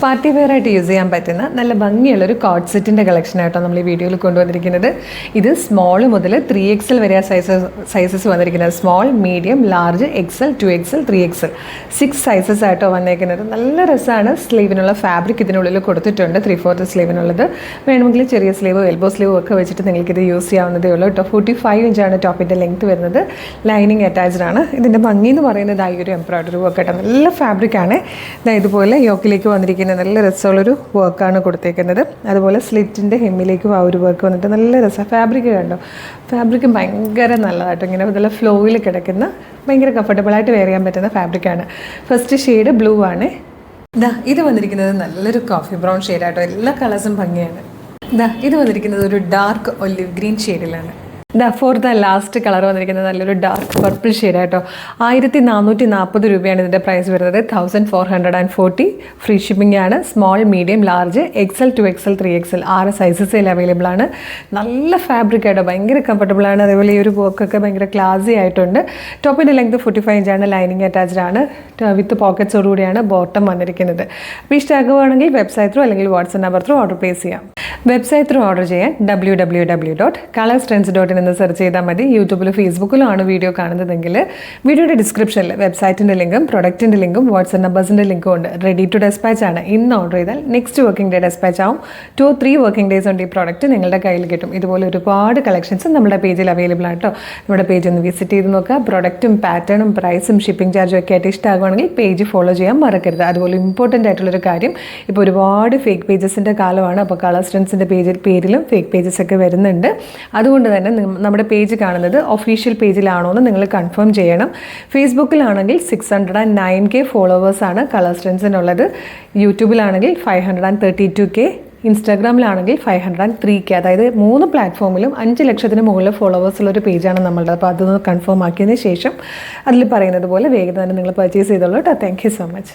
Party wear ആയിട്ട് use ചെയ്യാൻ പറ്റുന്ന നല്ല ഭംഗിയുള്ളൊരു കോട്ട് സെറ്റിൻ്റെ കളക്ഷനായിട്ടോ നമ്മൾ ഈ വീഡിയോയിൽ കൊണ്ടുവന്നിരിക്കുന്നത്. ഇത് സ്മോൾ മുതൽ 3XL വരെ സൈസസ് വന്നിരിക്കുന്നത്. Small, medium, large, XL, 2XL, 3XL 6 sizes ആയിട്ടോ വന്നേക്കുന്നത്. നല്ല രസമാണ്. സ്ലീവിനുള്ള ഫാബ്രിക് ഇതിനുള്ളിൽ കൊടുത്തിട്ടുണ്ട്, 3/4 സ്ലീവിനുള്ളത്. വേണമെങ്കിൽ ചെറിയ സ്ലീവ്, എൽബോ സ്ലീവ് ഒക്കെ വെച്ചിട്ട് നിങ്ങൾക്കിത് യൂസ് ചെയ്യാവുന്നതേ ഉള്ളൂ കേട്ടോ. 45 ഇഞ്ചാണ് ടോപ്പിൻ്റെ ലെങ്ത് വരുന്നത്. ലൈനിങ് അറ്റാച്ച്ഡ് ആണ്. ഇതിൻ്റെ ഭംഗി എന്ന് പറയുന്നത് ഈ ഒരു എംബ്രോയ്ഡറി വർക്ക് കേട്ടോ. നല്ല ഫാബ്രിക്കാണ്. ഇതുപോലെ യോക്കിലേക്ക് വന്നിരിക്കുന്ന നല്ല രസമുള്ളൊരു വർക്കാണ് കൊടുത്തേക്കുന്നത്. അതുപോലെ സ്ലിറ്റിൻ്റെ ഹെമ്മിലേക്കും ആ ഒരു വർക്ക് വന്നിട്ട് നല്ല രസമാണ്. ഫാബ്രിക് കണ്ടോ, ഫാബ്രിക് ഭയങ്കര നല്ലതായിട്ടോ. ഇങ്ങനെ നല്ല ഫ്ലോയിൽ കിടക്കുന്ന ഭയങ്കര കംഫർട്ടബിളായിട്ട് വെയർ ചെയ്യാൻ പറ്റുന്ന ഫാബ്രിക്കാണ്. ഫസ്റ്റ് ഷെയ്ഡ് ബ്ലൂ ആണ്. ഇത് വന്നിരിക്കുന്നത് നല്ലൊരു കോഫി ബ്രൗൺ ഷെയ്ഡായിട്ടോ. എല്ലാ കളേഴ്സും ഭംഗിയാണ്. ഇത് വന്നിരിക്കുന്നത് ഒരു ഡാർക്ക് ഒലിവ് ഗ്രീൻ ഷെയ്ഡിലാണ്. ഫോർ ദ ലാസ്റ്റ് കളർ വന്നിരിക്കുന്നത് നല്ലൊരു ഡാർക്ക് പർപ്പിൾ ഷെയ്ഡായിട്ടോ. 1440 രൂപയാണ് ഇതിൻ്റെ പ്രൈസ് വരുന്നത്. 1440. ഫ്രീ ഷിപ്പിംഗ് ആണ്. Small, medium, large, XL, 2XL, 3XL 6 സൈസസിൽ അവൈലബിൾ ആണ്. നല്ല ഫാബ്രിക് ആയിട്ടോ, ഭയങ്കര കംഫർട്ടബിൾ ആണ്. അതേപോലെ ഈ ഒരു വർക്കൊക്കെ ഭയങ്കര ക്ലാസി ആയിട്ടുണ്ട്. ടോപ്പിൻ്റെ ലെങ്ത് 45 ഇഞ്ചാണ്. ലൈനിങ് അറ്റാച്ച്ഡ് ആണ്. വിത്ത് പോക്കറ്റ്സോടുകൂടിയാണ് ബോട്ടം വന്നിരിക്കുന്നത്. അപ്പോൾ ഇഷ്ടമാകുകയാണെങ്കിൽ വെബ്സൈറ്റ് ത്രൂ അല്ലെങ്കിൽ WhatsApp number through order place ചെയ്യാം. വെബ്സൈറ്റ് ത്രൂ ഓർഡർ ചെയ്യാൻ www.colorstrends.in എന്ന് സെർച്ച് ചെയ്താൽ മതി. യൂട്യൂബിലും ഫേസ്ബുക്കിലും ആണ് വീഡിയോ കാണുന്നതെങ്കിൽ വീഡിയോയുടെ ഡിസ്ക്രിപ്ഷനിൽ വെബ്സൈറ്റിൻ്റെ ലിങ്കും പ്രൊഡക്റ്റിൻ്റെ ലിങ്കും വാട്സ്ആപ്പ് നമ്പേഴ്സിൻ്റെ ലിങ്കും ഉണ്ട്. റെഡി ടു ഡെസ്പാച്ച് ആണ്. ഇന്ന് ഓർഡർ ചെയ്താൽ നെക്സ്റ്റ് വർക്കിംഗ് ഡേ ഡെസ്പാച്ച് ആവും. 2-3 വർക്കിംഗ് ഡേയ്സ് കൊണ്ട് ഈ പ്രോഡക്റ്റ് നിങ്ങളുടെ കയ്യിൽ കിട്ടും. ഇതുപോലെ ഒരുപാട് കളക്ഷൻസ് നമ്മുടെ പേജിൽ അവൈലബിൾ ആണ് കേട്ടോ. നമ്മുടെ പേജ് ഒന്ന് വിസിറ്റ് ചെയ്ത് നോക്കുക. പ്രൊഡക്റ്റും പാറ്റേണും പ്രൈസും ഷിപ്പിംഗ് ചാർജും ഒക്കെ ആയിട്ട് ഇഷ്ടമാകുകയാണെങ്കിൽ പേജ് ഫോളോ ചെയ്യാൻ മറക്കരുത്. അതുപോലെ ഇമ്പോർട്ടൻ്റ് ആയിട്ടുള്ളൊരു കാര്യം, ഇപ്പോൾ ഒരുപാട് ഫേക്ക് പേജസിൻ്റെ കാലമാണ്. അപ്പോൾ കളർ സ്ട്രെൻസിൻ്റെ പേരിലും ഫേക്ക് പേജസ് ഒക്കെ വരുന്നുണ്ട്. അതുകൊണ്ട് തന്നെ നമ്മുടെ പേജ് കാണുന്നത് ഒഫീഷ്യൽ പേജിലാണോ എന്ന് നിങ്ങൾ കൺഫേം ചെയ്യണം. ഫേസ്ബുക്കിലാണെങ്കിൽ 609K ഫോളോവേഴ്സാണ് കളർ സ്ട്രെൻസിനുള്ളത്. യൂട്യൂബിലാണെങ്കിൽ 532K, ഇൻസ്റ്റാഗ്രാമിലാണെങ്കിൽ 503K. അതായത് 3 പ്ലാറ്റ്ഫോമിലും 5 ലക്ഷത്തിന് മുകളിൽ ഫോളോവേഴ്സുള്ളൊരു പേജാണ് നമ്മളുടെ. അപ്പോൾ അതൊന്ന് കൺഫേം ആക്കിയതിന് ശേഷം അതിൽ പറയുന്നത് പോലെ വേഗം തന്നെ നിങ്ങൾ പർച്ചേസ് ചെയ്തോളൂ കേട്ടോ. Thank you so much.